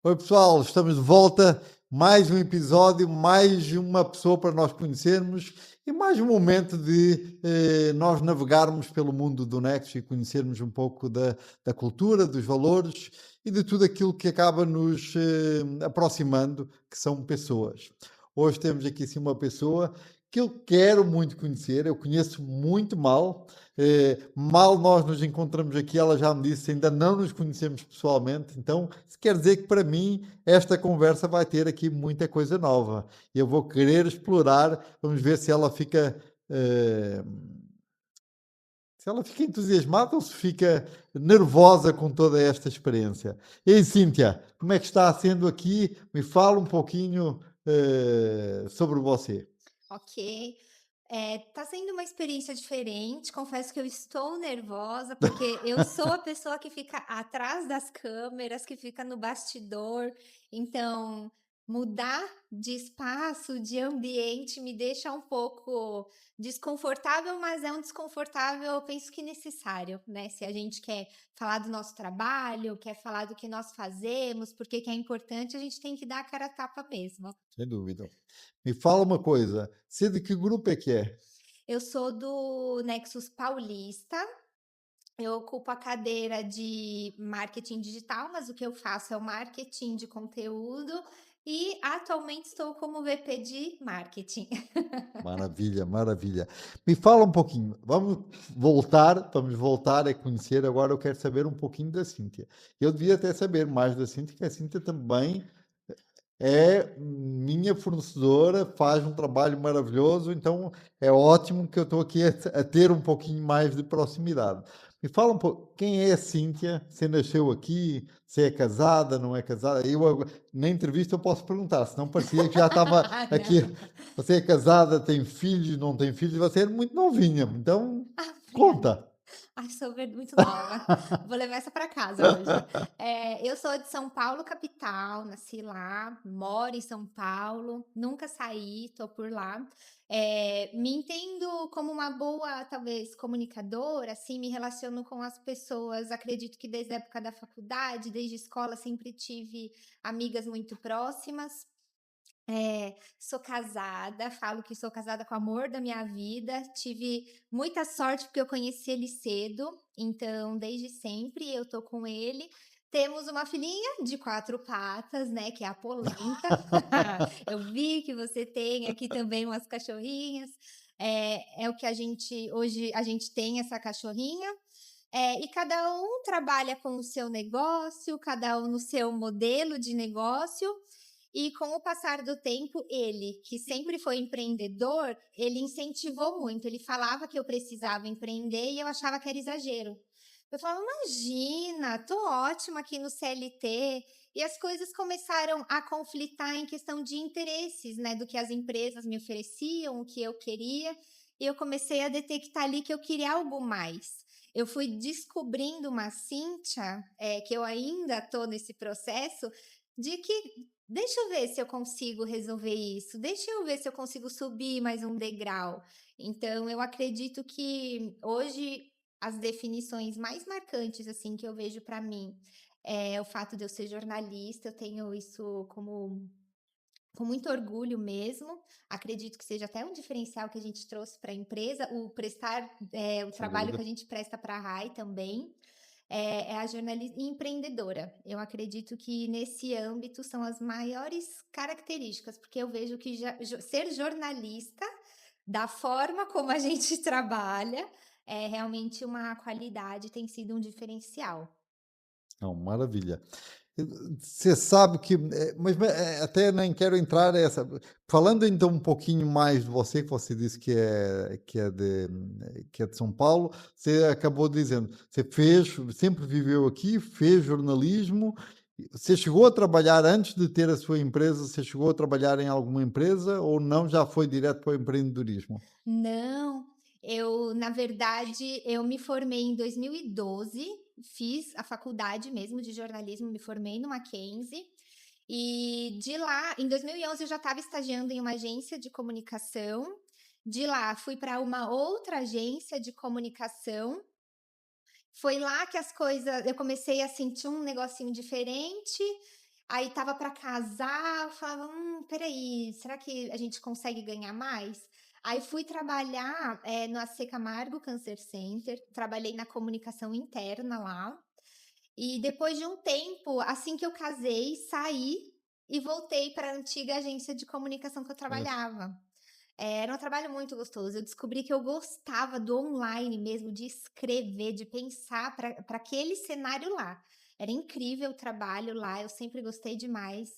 Oi, pessoal, estamos de volta. Mais um episódio, mais uma pessoa para nós conhecermos e mais um momento de nós navegarmos pelo mundo do Nexo e conhecermos um pouco da cultura, dos valores e de tudo aquilo que acaba nos aproximando, que são pessoas. Hoje temos aqui sim uma pessoa que eu quero muito conhecer, eu conheço muito mal. Mal nós nos encontramos aqui, ela já me disse, ainda não nos conhecemos pessoalmente, então isso quer dizer que para mim esta conversa vai ter aqui muita coisa nova. Eu vou querer explorar, vamos ver eh, se ela fica entusiasmada ou se fica nervosa com toda esta experiência. E aí, Cíntia, como é que está sendo aqui? Me fala um pouquinho sobre você. Ok. Tá sendo uma experiência diferente. Confesso que eu estou nervosa, porque eu sou a pessoa que fica atrás das câmeras, que fica no bastidor. Então, mudar de espaço, de ambiente, me deixa um pouco desconfortável, mas é um desconfortável, eu penso que necessário, né? Se a gente quer falar do nosso trabalho, quer falar do que nós fazemos, porque que é importante, a gente tem que dar a cara a tapa mesmo. Sem dúvida. Me fala uma coisa, você de que grupo é que é? Eu sou do Nexus Paulista. Eu ocupo a cadeira de marketing digital, mas o que eu faço é o marketing de conteúdo e atualmente estou como VP de marketing. Maravilha, maravilha. Me fala um pouquinho, vamos voltar a conhecer, agora eu quero saber um pouquinho da Cíntia. Eu devia até saber mais da Cíntia, que a Cíntia também é minha fornecedora, faz um trabalho maravilhoso, então é ótimo que eu estou aqui a ter um pouquinho mais de proximidade. Me fala um pouco, quem é a Cíntia? Você nasceu aqui? Você é casada, não é casada? Na entrevista eu posso perguntar, senão parecia que já estava Ah, aqui. não. Você é casada, tem filhos, não tem filhos? Você é muito novinha, então Ah, obrigada. conta. Ai, sou muito nova. Vou levar essa para casa hoje. Eu sou de São Paulo, capital, nasci lá, moro em São Paulo, nunca saí, tô por lá. Me entendo como uma boa, talvez, comunicadora, assim, me relaciono com as pessoas. Acredito que desde a época da faculdade, desde a escola, sempre tive amigas muito próximas. Sou casada, falo que sou casada com o amor da minha vida. Tive muita sorte porque eu conheci ele cedo, então desde sempre eu tô com ele. Temos uma filhinha de 4 patas, né, que é a polenta. Eu vi que você tem aqui também umas cachorrinhas. É o que a gente hoje a gente tem essa cachorrinha, e cada um trabalha com o seu negócio, cada um no seu modelo de negócio. E com o passar do tempo, ele, que sempre foi empreendedor, ele incentivou muito. Ele falava que eu precisava empreender e eu achava que era exagero. Eu falava, imagina, tô ótima aqui no CLT. E as coisas começaram a conflitar em questão de interesses, né? Do que as empresas me ofereciam, o que eu queria. E eu comecei a detectar ali que eu queria algo mais. Eu fui descobrindo uma Cíntia, que eu ainda tô nesse processo, de que deixa eu ver se eu consigo resolver isso, deixa eu ver se eu consigo subir mais um degrau. Então, eu acredito que hoje as definições mais marcantes assim que eu vejo para mim é o fato de eu ser jornalista, eu tenho isso como com muito orgulho mesmo. Acredito que seja até um diferencial que a gente trouxe para a empresa, o Sem trabalho dúvida. que a gente presta para a RAI também é a jornalista empreendedora. Eu acredito que nesse âmbito são as maiores características, porque eu vejo que ser jornalista, da forma como a gente trabalha, é realmente uma qualidade, tem sido um diferencial. Não, maravilha. Você sabe que, até nem quero entrar nessa. Falando então um pouquinho mais de você, que você disse que é de São Paulo, você acabou dizendo, você sempre viveu aqui, fez jornalismo. Você chegou a trabalhar antes de ter a sua empresa? Você chegou a trabalhar em alguma empresa ou não? Já foi direto para o empreendedorismo? Não, na verdade, eu me formei em 2012, fiz a faculdade mesmo de jornalismo, me formei no Mackenzie, e de lá, em 2011, eu já estava estagiando em uma agência de comunicação. De lá, fui para uma outra agência de comunicação. Foi lá que as coisas, eu comecei a sentir um negocinho diferente. Aí estava para casar, eu falava: espera será que a gente consegue ganhar mais?". Aí fui trabalhar, no AC Camargo Cancer Center, trabalhei na comunicação interna lá, e depois de um tempo, assim que eu casei, saí e voltei para a antiga agência de comunicação que eu Pois. trabalhava. Era um trabalho muito gostoso. Eu descobri que eu gostava do online mesmo, de escrever, de pensar para aquele cenário lá. Era incrível o trabalho lá, eu sempre gostei demais.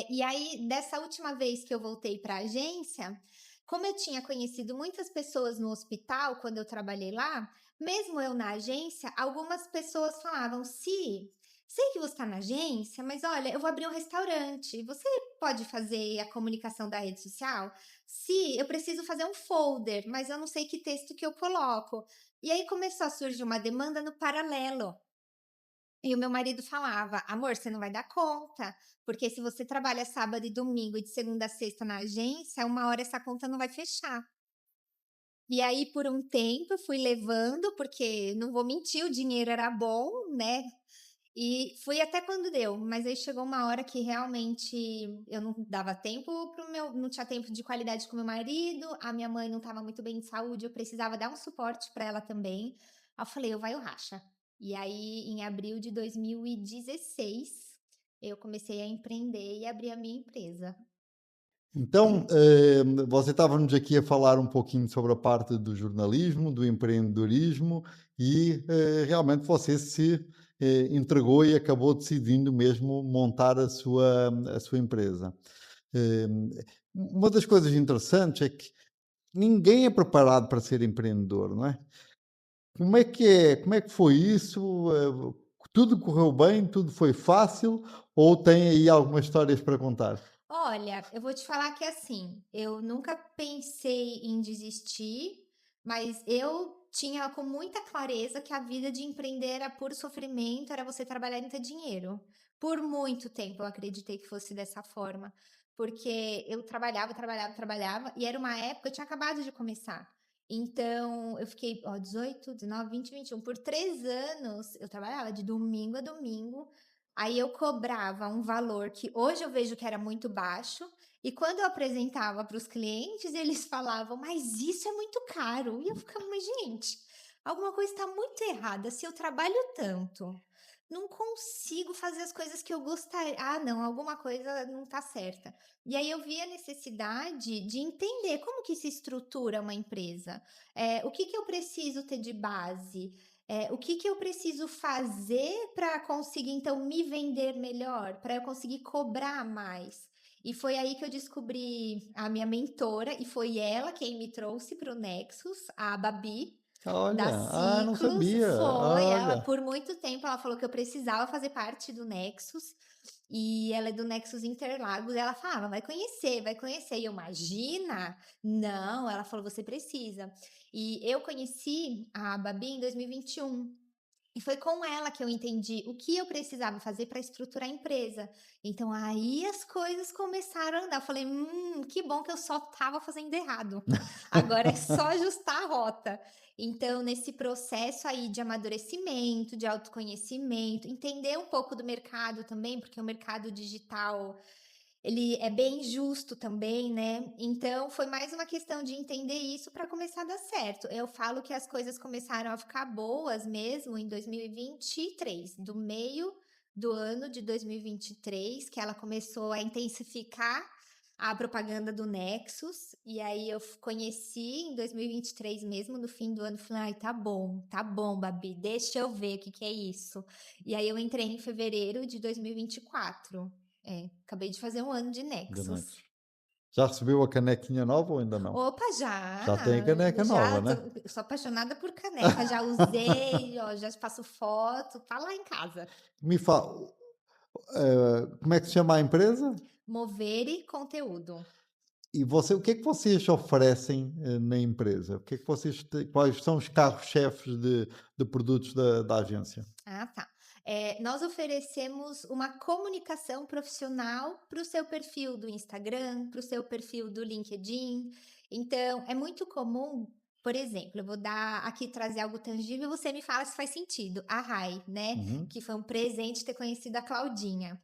E aí, dessa última vez que eu voltei para a agência, como eu tinha conhecido muitas pessoas no hospital quando eu trabalhei lá, mesmo eu na agência, algumas pessoas falavam: "Si, sei que você está na agência, mas olha, eu vou abrir um restaurante. Você pode fazer a comunicação da rede social? Si, eu preciso fazer um folder, mas eu não sei que texto que eu coloco". E aí começou a surgir uma demanda no paralelo. E o meu marido falava: "Amor, você não vai dar conta, porque se você trabalha sábado e domingo e de segunda a sexta na agência, uma hora essa conta não vai fechar". E aí, por um tempo, eu fui levando, porque não vou mentir, o dinheiro era bom, né, e fui até quando deu, mas aí chegou uma hora que realmente eu não dava tempo para o meu não tinha tempo de qualidade com meu marido, a minha mãe não estava muito bem de saúde, eu precisava dar um suporte para ela também. Aí eu falei: "Eu vai ou racha". E aí, em abril de 2016, eu comecei a empreender e abrir a minha empresa. Então, você estava-nos aqui a falar um pouquinho sobre a parte do jornalismo, do empreendedorismo e, realmente você se, entregou e acabou decidindo mesmo montar a sua empresa. Eh, uma das coisas interessantes é que ninguém é preparado para ser empreendedor, não é? Como é que foi isso? Tudo correu bem? Tudo foi fácil? Ou tem aí algumas histórias para contar? Olha, eu vou te falar que assim, eu nunca pensei em desistir, mas eu tinha com muita clareza que a vida de empreender era puro sofrimento, era você trabalhar e não ter dinheiro. Por muito tempo eu acreditei que fosse dessa forma, porque eu trabalhava, trabalhava, trabalhava, e era uma época, eu tinha acabado de começar. Então, eu fiquei, ó, 18, 19, 20, 21, por 3 anos eu trabalhava de domingo a domingo. Aí eu cobrava um valor que hoje eu vejo que era muito baixo, e quando eu apresentava para os clientes, eles falavam: "Mas isso é muito caro". E eu ficava: "Mas gente, alguma coisa está muito errada, se eu trabalho tanto, não consigo fazer as coisas que eu gostaria. Ah não, alguma coisa não está certa". E aí eu vi a necessidade de entender como que se estrutura uma empresa, o que que eu preciso ter de base, o que que eu preciso fazer para conseguir, então, me vender melhor, para eu conseguir cobrar mais? E foi aí que eu descobri a minha mentora, e foi ela quem me trouxe para o Nexus, a Babi, da Olha, não Ciclos. sabia. Foi ela, Olha. por muito tempo, ela falou que eu precisava fazer parte do Nexus, e ela é do Nexus Interlagos, e ela falava: "Vai conhecer, vai conhecer". E eu: "Imagina? Não". Ela falou: "Você precisa". E eu conheci a Babi em 2021. E foi com ela que eu entendi o que eu precisava fazer para estruturar a empresa. Então aí as coisas começaram a andar. Eu falei: que bom que eu só estava fazendo errado. Agora é só ajustar a rota". Então, nesse processo aí de amadurecimento, de autoconhecimento, entender um pouco do mercado também, porque o mercado digital ele é bem justo também, né, então foi mais uma questão de entender isso para começar a dar certo. Eu falo que as coisas começaram a ficar boas mesmo em 2023, do meio do ano de 2023, que ela começou a intensificar a propaganda do Nexus, e aí eu conheci em 2023 mesmo, no fim do ano, falei: "Ai, tá bom, Babi, deixa eu ver o que que é isso". E aí eu entrei em fevereiro de 2024. Acabei de fazer um ano de De Nexus. Nexus. Já recebeu a canequinha nova ou ainda não? Opa, Já tem a caneca já nova, tô né? sou apaixonada por caneca, já usei, ó, já faço foto, tá lá em casa. Me fala, como é que se chama a empresa? Movere conteúdo. E você, o que é que vocês oferecem, na empresa? O que é que vocês quais são os carros-chefes de produtos da agência? Ah, tá. Nós oferecemos uma comunicação profissional para o seu perfil do Instagram, para o seu perfil do LinkedIn. Então, é muito comum, Por exemplo, eu vou dar aqui trazer algo tangível e você me fala se faz sentido. A Rai, né, Uhum. que foi um presente ter conhecido a Claudinha.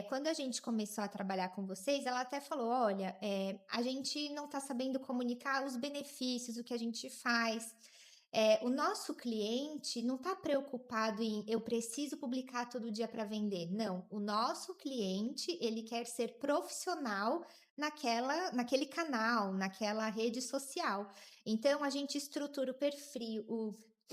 Quando a gente começou a trabalhar com vocês, ela até falou: "Olha, a gente não está sabendo comunicar os benefícios, o que a gente faz. O nosso cliente não está preocupado em eu preciso publicar todo dia para vender. Não, o nosso cliente ele quer ser profissional naquele canal, naquela rede social. Então a gente estrutura o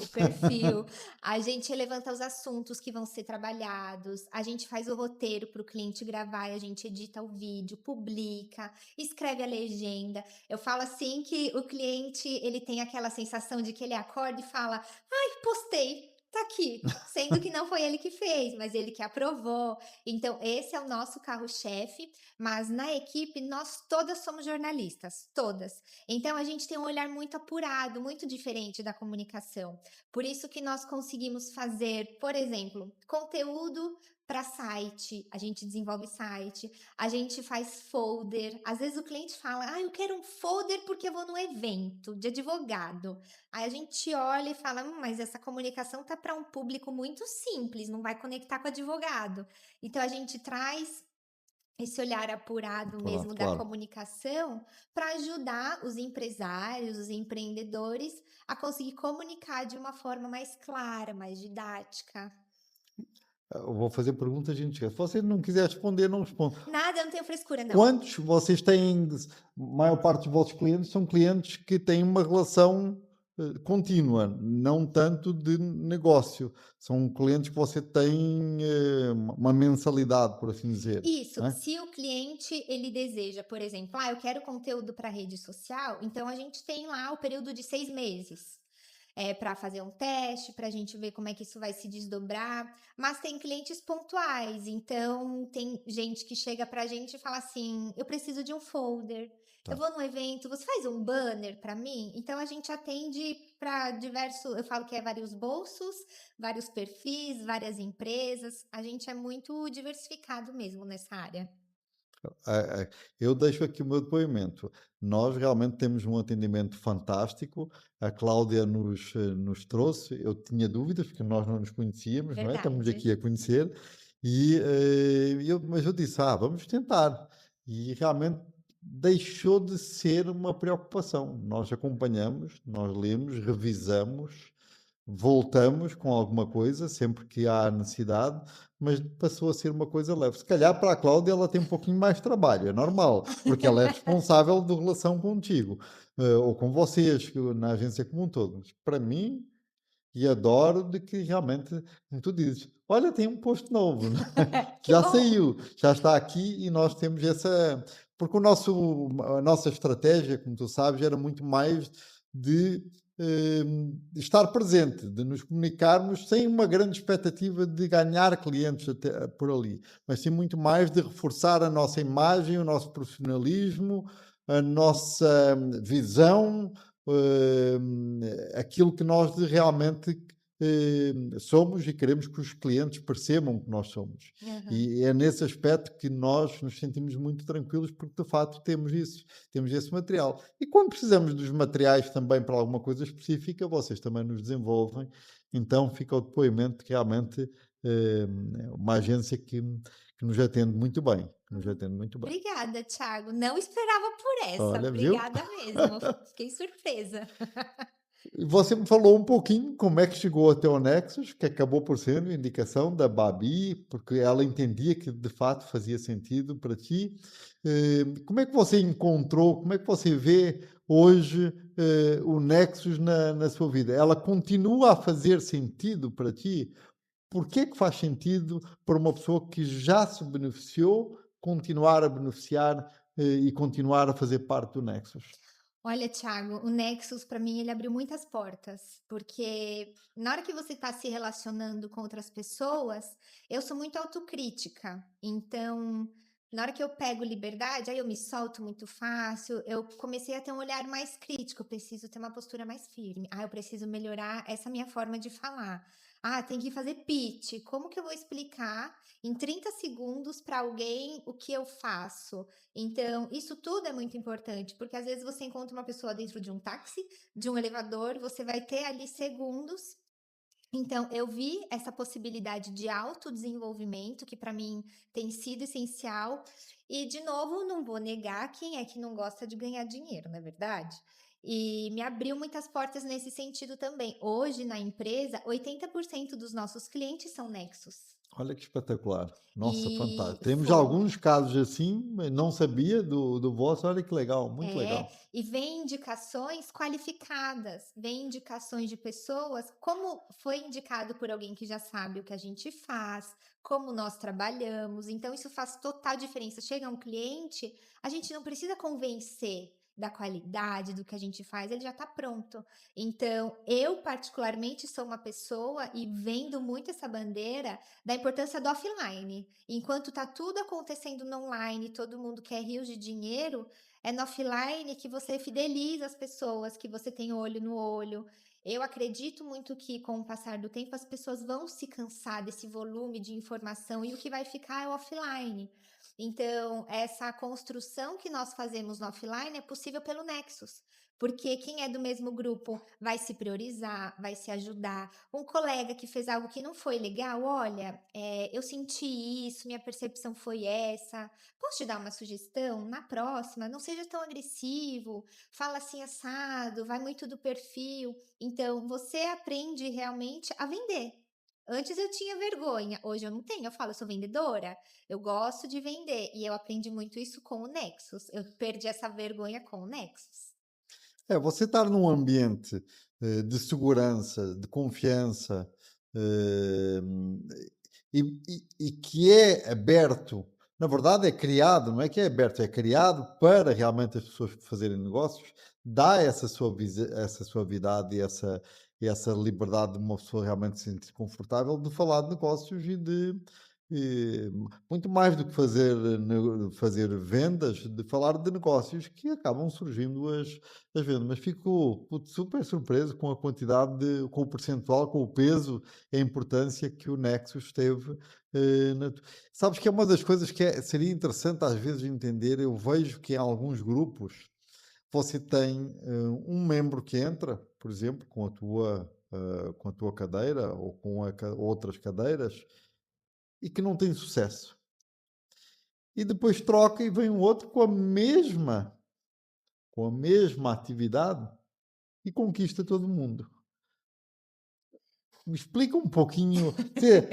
perfil, a gente levanta os assuntos que vão ser trabalhados, a gente faz o roteiro para o cliente gravar, e a gente edita o vídeo, publica, escreve a legenda. Eu falo assim que o cliente, ele tem aquela sensação de que ele acorda e fala: "Ai, postei, tá aqui", sendo que não foi ele que fez, mas ele que aprovou. Então esse é o nosso carro-chefe, mas na equipe nós todas somos jornalistas, todas. Então a gente tem um olhar muito apurado, muito diferente da comunicação. Por isso que nós conseguimos fazer, por exemplo, conteúdo para site, a gente desenvolve site, a gente faz folder. Às vezes o cliente fala: "Ah, eu quero um folder porque eu vou num evento de advogado". Aí a gente olha e fala: mas essa comunicação tá para um público muito simples, não vai conectar com advogado". Então a gente traz esse olhar apurado Claro, mesmo da claro. comunicação para ajudar os empresários, os empreendedores a conseguir comunicar de uma forma mais clara, mais didática. Eu vou fazer perguntas, gente. Se você não quiser responder, não responde. Nada, eu não tenho frescura não. Quantos vocês têm, a maior parte dos vossos clientes são clientes que têm uma relação contínua, não tanto de negócio. São clientes que você tem uma mensalidade, por assim dizer, Isso, não é? se o cliente ele deseja, por exemplo, eu quero conteúdo para rede social, então a gente tem lá o período de 6 meses. Para fazer um teste, para a gente ver como é que isso vai se desdobrar, mas tem clientes pontuais, então tem gente que chega para a gente e fala assim: "Eu preciso de um folder, eu Tá. vou num evento, você faz um banner para mim?". Então a gente atende para diversos, eu falo que é vários bolsos, vários perfis, várias empresas, a gente é muito diversificado mesmo nessa área. Eu deixo aqui o meu depoimento. Nós realmente temos um atendimento fantástico. A Cláudia nos trouxe. Eu tinha dúvidas, porque nós não nos conhecíamos, não é? Estamos Verdade. aqui a conhecer. Mas eu disse: vamos tentar. E realmente deixou de ser uma preocupação. Nós acompanhamos, nós lemos, revisamos, voltamos com alguma coisa, sempre que há necessidade, mas passou a ser uma coisa leve. Se calhar para a Cláudia ela tem um pouquinho mais de trabalho, é normal, porque ela é responsável de relação contigo, ou com vocês, na agência como um todo. Mas para mim, e adoro de que realmente, como tu dizes, olha, tem um posto novo, né? Que Já bom. saiu, já está aqui e nós temos essa. Porque a nossa estratégia, como tu sabes, era muito mais de estar presente, de nos comunicarmos sem uma grande expectativa de ganhar clientes até, por ali, mas sim muito mais de reforçar a nossa imagem, o nosso profissionalismo, a nossa visão, aquilo que nós realmente somos e queremos que os clientes percebam que nós somos. Aham. E é nesse aspecto que nós nos sentimos muito tranquilos, porque de facto temos isso, temos esse material. E quando precisamos dos materiais também para alguma coisa específica, vocês também nos desenvolvem. Então fica o depoimento que realmente é uma agência que nos atende muito bem. Que nos Hum. atende muito bem. Obrigada, Thiago. Não esperava por essa. Olha, viu? Obrigada mesmo. Fiquei surpresa. E você me falou um pouquinho como é que chegou até o Nexus, que acabou por sendo indicação da Babi, porque ela entendia que de fato fazia sentido para ti. Como é que você encontrou, como é que você vê hoje o Nexus na sua vida? Ela continua a fazer sentido para ti? Por que que faz sentido para uma pessoa que já se beneficiou continuar a beneficiar e continuar a fazer parte do Nexus? Olha, Thiago, o Nexus para mim ele abriu muitas portas, porque na hora que você está se relacionando com outras pessoas, eu sou muito autocrítica. Então, na hora que eu pego liberdade, aí eu me solto muito fácil. Eu comecei a ter um olhar mais crítico. Eu preciso ter uma postura mais firme. Eu preciso melhorar essa minha forma de falar. Ah, tem que fazer pitch. Como que eu vou explicar em 30 segundos para alguém o que eu faço? Então, isso tudo é muito importante, porque às vezes você encontra uma pessoa dentro de um táxi, de um elevador, você vai ter ali segundos. Então, eu vi essa possibilidade de autodesenvolvimento, que para mim tem sido essencial. E, de novo, não vou negar quem é que não gosta de ganhar dinheiro, não é verdade? E me abriu muitas portas nesse sentido também. Hoje, na empresa, 80% dos nossos clientes são Nexus. Olha que espetacular. Nossa, fantástico. E Temos foi. alguns casos assim, mas não sabia do vosso. Olha que legal, muito É, legal. e vem indicações qualificadas, vem indicações de pessoas, como foi indicado por alguém que já sabe o que a gente faz, como nós trabalhamos, então isso faz total diferença. Chega um cliente, a gente não precisa convencer da qualidade do que a gente faz, ele já está pronto. Então, eu particularmente sou uma pessoa e vendo muito essa bandeira da importância do offline. Enquanto está tudo acontecendo no online, todo mundo quer rios de dinheiro, é no offline que você fideliza as pessoas, que você tem olho no olho. Eu acredito muito que, com o passar do tempo, as pessoas vão se cansar desse volume de informação e o que vai ficar é o offline. Então, essa construção que nós fazemos no offline é possível pelo Nexus, porque quem é do mesmo grupo vai se priorizar, vai se ajudar. Um colega que fez algo que não foi legal, olha, eu senti isso, minha percepção foi essa. Posso te dar uma sugestão? Na próxima, não seja tão agressivo, fala assim assado, vai muito do perfil. Então, você aprende realmente a vender. Antes eu tinha vergonha, hoje eu não tenho. Eu falo, eu sou vendedora, eu gosto de vender e eu aprendi muito isso com o Nexus. Eu perdi essa vergonha com o Nexus. É, você estar num ambiente de segurança, de confiança, eh, e que é aberto, na verdade é criado, não é que é aberto, é criado para realmente as pessoas fazerem negócios, dá essa suavidade e essa liberdade de uma pessoa realmente se sentir confortável de falar de negócios e muito mais do que fazer vendas, de falar de negócios que acabam surgindo as vendas. Mas fico putz, super surpreso com a quantidade, com o percentual, com o peso e a importância que o Nexus teve. Sabes que é uma das coisas que seria interessante às vezes entender. Eu vejo que em alguns grupos você tem um membro que entra, por exemplo, com a tua cadeira ou com outras cadeiras e que não tem sucesso. E depois troca e vem um outro com a mesma atividade e conquista todo mundo. Me explica um pouquinho.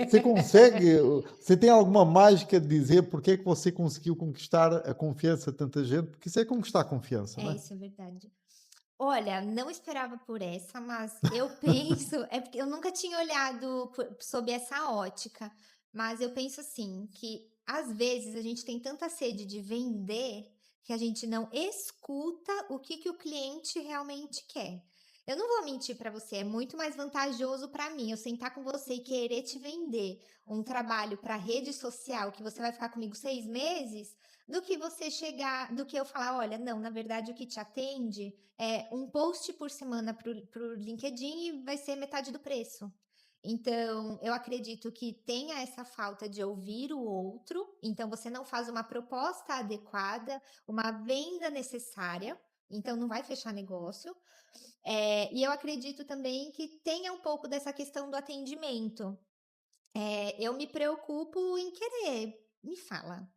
Você consegue? Você tem alguma mágica de dizer porque é que você conseguiu conquistar a confiança de tanta gente? Porque isso é conquistar a confiança, não É, é? isso é verdade. Olha, não esperava por essa, mas eu penso, é porque eu nunca tinha olhado sob essa ótica, mas eu penso assim, que às vezes a gente tem tanta sede de vender que a gente não escuta o que que o cliente realmente quer. Eu não vou mentir para você, é muito mais vantajoso para mim eu sentar com você e querer te vender um trabalho para rede social que você vai ficar comigo 6 meses, do que você chegar, do que eu falar, olha, não, na verdade o que te atende um post por semana para o LinkedIn e vai ser metade do preço. Então, eu acredito que tenha essa falta de ouvir o outro, então você não faz uma proposta adequada, uma venda necessária, então não vai fechar negócio. E eu acredito também que tenha um pouco dessa questão do atendimento. Eu me preocupo em querer. Me fala,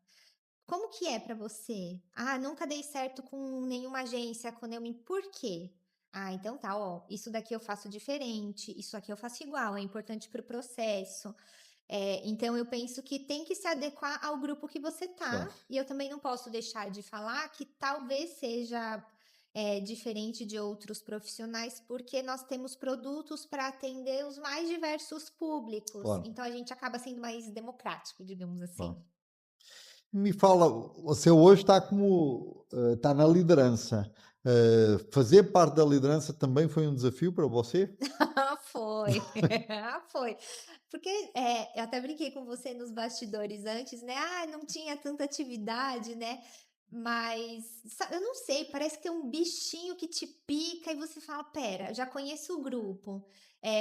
como que é pra você? Ah, nunca dei certo com nenhuma agência quando eu me. Por quê? Ah, então tá, ó, isso daqui eu faço diferente, isso aqui eu faço igual, é importante para o processo. Então eu penso que tem que se adequar ao grupo que você tá, Claro. e eu também não posso deixar de falar que talvez seja diferente de outros profissionais, porque nós temos produtos para atender os mais diversos públicos, Claro, então a gente acaba sendo mais democrático, digamos assim. claro. Me fala, você hoje está está na liderança. Fazer parte da liderança também foi um desafio para você? Ah, foi. Ah, foi. Porque, eu até brinquei com você nos bastidores antes, né, "Ah, não tinha tanta atividade", né. Mas eu não sei, parece que tem um bichinho que te pica e você fala: "Pera, já conheço o grupo,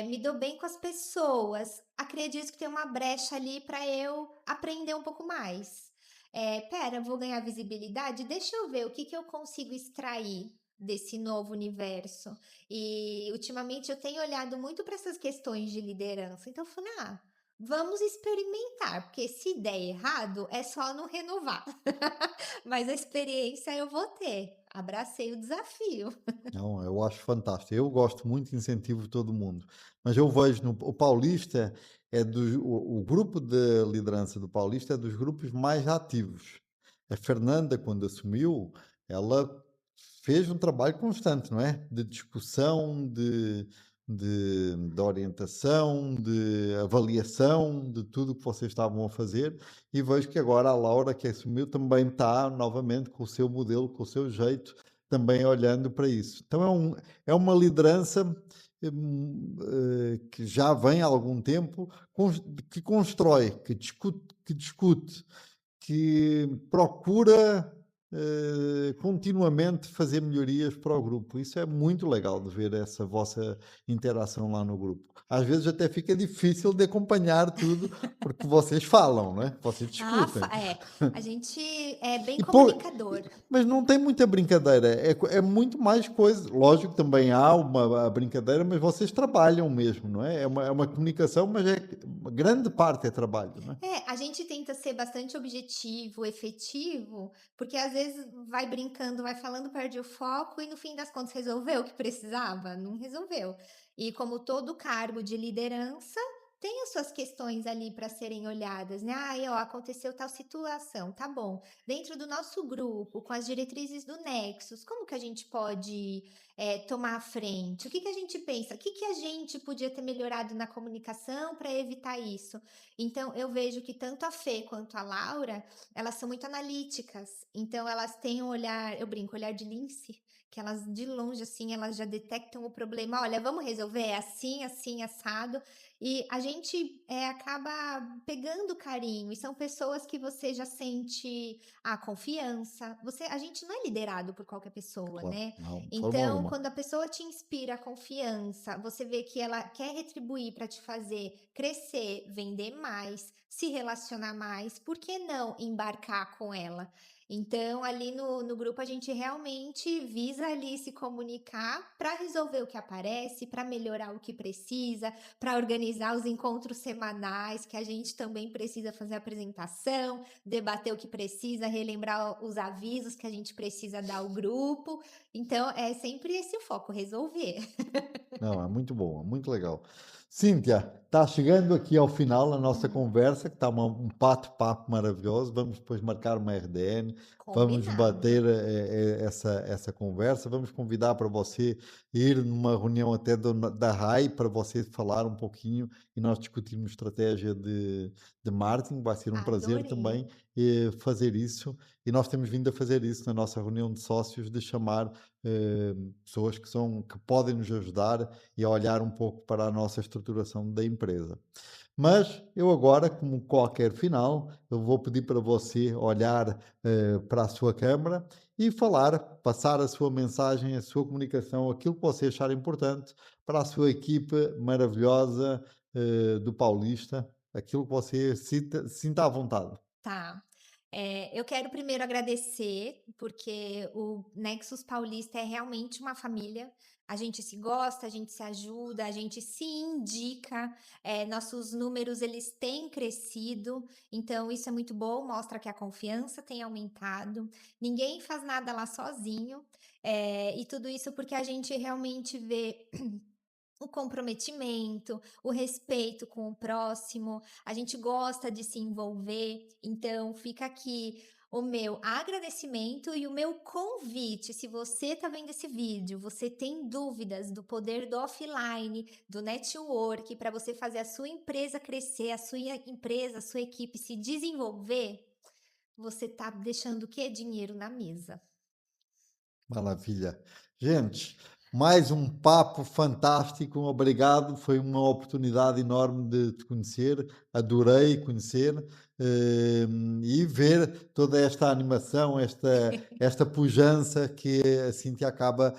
me dou bem com as pessoas, acredito que tem uma brecha ali para eu aprender um pouco mais. Espera, vou ganhar visibilidade? Deixa eu ver o que que eu consigo extrair desse novo universo". E ultimamente eu tenho olhado muito para essas questões de liderança, então eu falei: "Ah, vamos experimentar, porque se der errado é só não renovar". Mas a experiência eu vou ter. Abracei o desafio. Não, eu acho fantástico. Eu gosto muito, incentivo todo mundo. Mas eu vejo no o Paulista é dos o grupo de liderança do Paulista é dos grupos mais ativos. A Fernanda, quando assumiu, ela fez um trabalho constante, não é? De discussão, de orientação, de avaliação de tudo o que vocês estavam a fazer. E vejo que agora a Laura, que assumiu, também está novamente com o seu modelo, com o seu jeito também olhando para isso. Então é uma liderança que já vem há algum tempo, que constrói, que procura continuamente fazer melhorias para o grupo. Isso é muito legal de ver essa vossa interação lá no grupo. Às vezes até fica difícil de acompanhar tudo, porque vocês falam, não é? Vocês Ah, discutem. a gente é bem E pou comunicador. mas não tem muita brincadeira, é muito mais coisa lógico, também há uma a brincadeira, mas vocês trabalham mesmo, não é? É uma comunicação, mas uma grande parte é trabalho, não é? A gente tenta ser bastante objetivo, efetivo, porque às vezes vai brincando, vai falando, perde o foco e no fim das contas resolveu o que precisava? Não resolveu. E como todo cargo de liderança, tem as suas questões ali para serem olhadas, né? Ah, ó, aconteceu tal situação, tá bom. Dentro do nosso grupo, com as diretrizes do Nexus, como que a gente pode tomar a frente? O que que a gente pensa? O que que a gente podia ter melhorado na comunicação para evitar isso? Então, eu vejo que tanto a Fê quanto a Laura, elas são muito analíticas. Então, elas têm um olhar, eu brinco, olhar de lince, que elas de longe, assim, elas já detectam o problema. Olha, vamos resolver? É assim, assim, assado. E a gente acaba pegando carinho. E são pessoas que você já sente a confiança. A gente não é liderado por qualquer pessoa, Claro, né? não, de forma Então, alguma. quando a pessoa te inspira a confiança, você vê que ela quer retribuir para te fazer crescer, vender mais, se relacionar mais, por que não embarcar com ela? Então, ali no grupo, a gente realmente visa ali se comunicar para resolver o que aparece, para melhorar o que precisa, para organizar os encontros semanais, que a gente também precisa fazer apresentação, debater o que precisa, relembrar os avisos que a gente precisa dar ao grupo. Então, é sempre esse o foco, resolver. Não, é muito bom, é muito legal. Cíntia, está chegando aqui ao final a nossa conversa, que está um bate-papo maravilhoso. Vamos depois marcar uma RDN, vamos Combinado. bater essa conversa. Vamos convidar para você ir numa reunião até da RAI para você falar um pouquinho e nós discutirmos estratégia de marketing. Vai ser um prazer Adorei. também fazer isso. E nós temos vindo a fazer isso na nossa reunião de sócios, de chamar pessoas que podem nos ajudar e a olhar um pouco para a nossa estruturação da empresa. Mas eu agora, como qualquer final, eu vou pedir para você olhar para a sua câmara e falar, passar a sua mensagem, a sua comunicação, aquilo que você achar importante para a sua equipe maravilhosa do Paulista, aquilo que você sinta à vontade. Tá. Eu quero primeiro agradecer, porque o Nexus Paulista é realmente uma família. A gente se gosta, a gente se ajuda, a gente se indica. Nossos números eles têm crescido, então isso é muito bom, mostra que a confiança tem aumentado. Ninguém faz nada lá sozinho, e tudo isso porque a gente realmente vê o comprometimento, o respeito com o próximo, a gente gosta de se envolver, então fica aqui o meu agradecimento e o meu convite. Se você está vendo esse vídeo, você tem dúvidas do poder do offline, do network, para você fazer a sua empresa crescer, a sua empresa, a sua equipe se desenvolver, você está deixando o quê? Dinheiro na mesa. Maravilha. Gente. Mais um papo fantástico, obrigado. Foi uma oportunidade enorme de te conhecer, adorei conhecer e ver toda esta animação, esta pujança que a Cintia acaba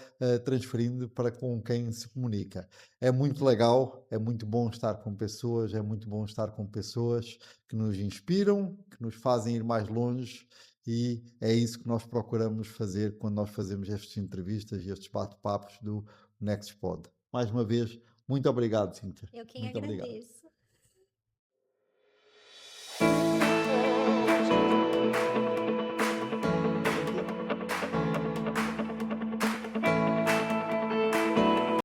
transferindo para com quem se comunica. É muito legal, é muito bom estar com pessoas, é muito bom estar com pessoas que nos inspiram, que nos fazem ir mais longe. E é isso que nós procuramos fazer quando nós fazemos estas entrevistas e estes bate-papos do NextPod. Mais uma vez, muito obrigado, Cíntia. Eu quem Muito obrigado. agradeço.